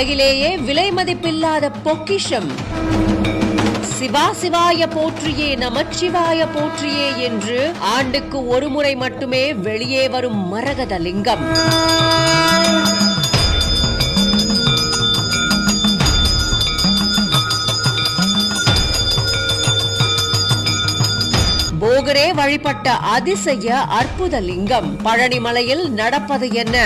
உலகிலேயே விலை மதிப்பில்லாத பொக்கிஷம். சிவா சிவாய போற்றியே நமச்சிவாய போற்றியே என்று ஆண்டுக்கு ஒரு முறை மட்டுமே வெளியே வரும் மரகத லிங்கம். போகரே வழிபட்ட அதிசய அற்புத லிங்கம். பழனிமலையில் நடப்பது என்ன?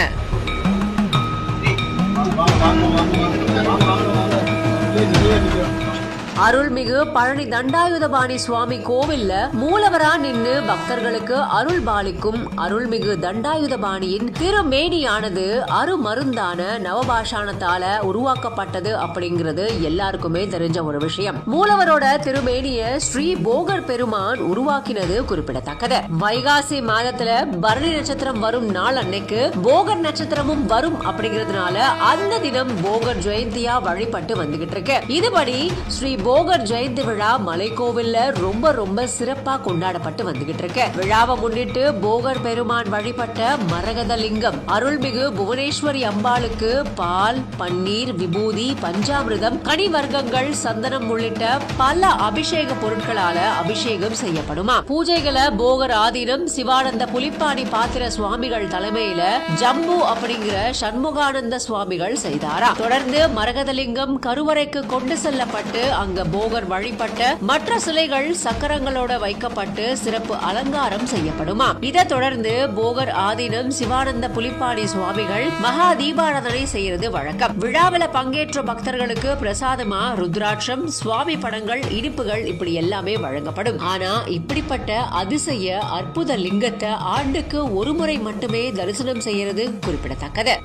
அருள்மிகு பழனி தண்டாயுதபாணி சுவாமி கோவில்ல மூலவரா நின்று பக்தர்களுக்கு அருள் பாலிக்கும் அருள்மிகு தண்டாயுதபாணியின் திருமேனியானது அருமருந்தான நவபாஷாணத்தால உருவாக்கப்பட்டது அப்படிங்கிறது எல்லாருக்குமே தெரிஞ்ச ஒரு விஷயம். மூலவரோட திருமேனிய ஸ்ரீ போகர் பெருமான் உருவாக்கினது குறிப்பிடத்தக்கது. வைகாசி மாதத்துல பரணி நட்சத்திரம் வரும் நாள் அன்னைக்கு போகர் நட்சத்திரமும் வரும் அப்படிங்கறதுனால அந்த தினம் போகர் ஜெயந்தியா வழிபட்டு வந்துகிட்டு இருக்கு. இதுபடி ஸ்ரீ போகர் ஜெயந்தி விழா மலைக்கோவில்ல ரொம்ப ரொம்ப சிறப்பா கொண்டாடப்பட்டு வந்துகிட்டு இருக்கு. விழாவை முன்னிட்டு போகர் பெருமான் வழிபட்ட மரகத லிங்கம் அருள்மிகு புவனேஸ்வரி அம்பாளுக்கு பால், பன்னீர், விபூதி, பஞ்சாமிர்தம், கனி வர்க்கங்கள், சந்தனம் உள்ளிட்ட பல அபிஷேக பொருட்களால அபிஷேகம் செய்யப்படுமா. பூஜைகளை போகர் ஆதீனம் சிவானந்த புலிப்பாணி பாத்திர சுவாமிகள் தலைமையில ஜம்பு அப்படிங்கிற சண்முகானந்த சுவாமிகள் செய்தாரா. தொடர்ந்து மரகதலிங்கம் கருவறைக்கு கொண்டு செல்லப்பட்டு அங்க போகர் வழிபட்ட மற்ற சிலைகள் சக்கரங்களோட வைக்கப்பட்டு சிறப்பு அலங்காரம் செய்யப்படுமா. இதை தொடர்ந்து போகர் ஆதீனம் சிவானந்த புலிப்பாணி சுவாமிகள் மகா தீபாராதனை செய்யறது வழக்கம். விழாவில் பங்கேற்ற பக்தர்களுக்கு பிரசாதமா ருத்ராட்சம், சுவாமி படங்கள், இனிப்புகள் இப்படி எல்லாமே வழங்கப்படும். ஆனா இப்படிப்பட்ட அதிசய அற்புத லிங்கத்தை ஆண்டுக்கு ஒரு முறை மட்டுமே தரிசனம் செய்யறது குறிப்பிடத்தக்கது.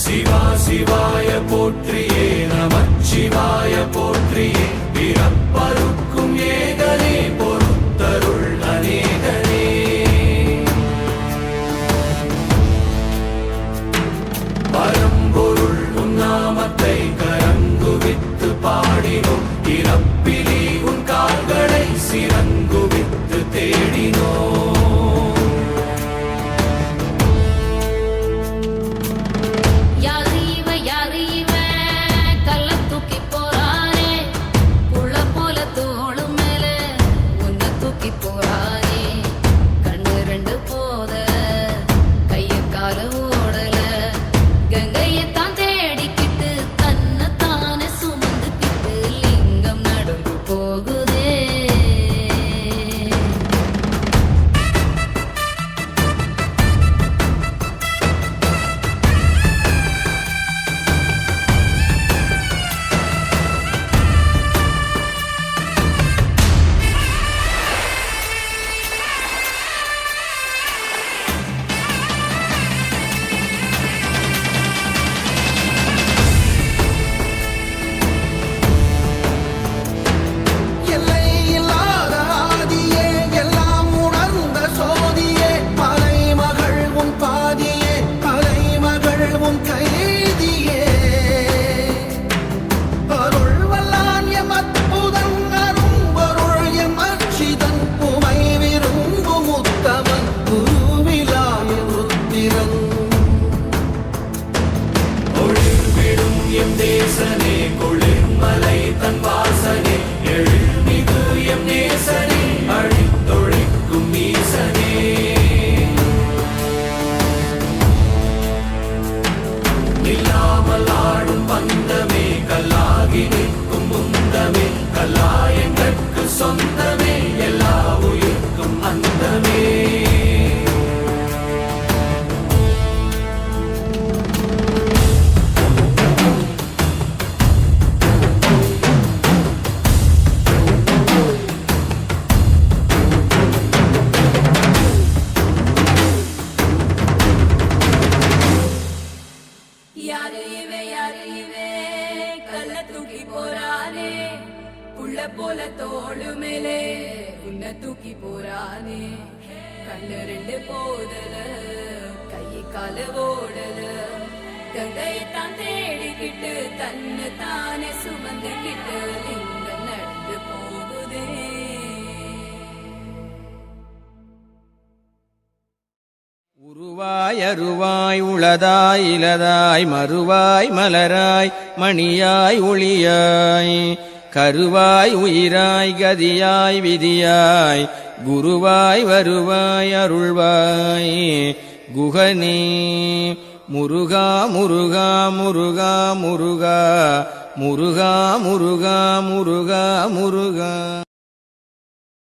சிவா சிவாய போற்றியே நமச்சிவாய போற்றியே பிறப்பருக்கும் ஏகனே பொறுத்தருள் அநேகனே. பரம்பொருள் உன்னாமத்தை கரங்குவித்து பாடினோம், இறப்பிலி உன் கால்களை சிறங்குவித்து தேடினோம். போல தோளு மேலே உன்னை தூக்கி போறானே, கண்ணு ரெண்டு போதல கை காலு ஓடல கங்கையத்தான் தேடிக்கிட்டு தன்னு தானே சுமந்துக்கிட்டு லிங்கம் நடந்து போகுதே. உருவாய் அருவாய் உளதாய் இலதாய் மறுவாய் மலராய் மணியாய் ஒளியாய் கருவாய் உயிராய் கதியாய் விதியாய் குருவாய் வருவாய் அருள்வாய் குகனே முருகா முருகா முருகா முருகா முருகா முருகா முருகா முருகா.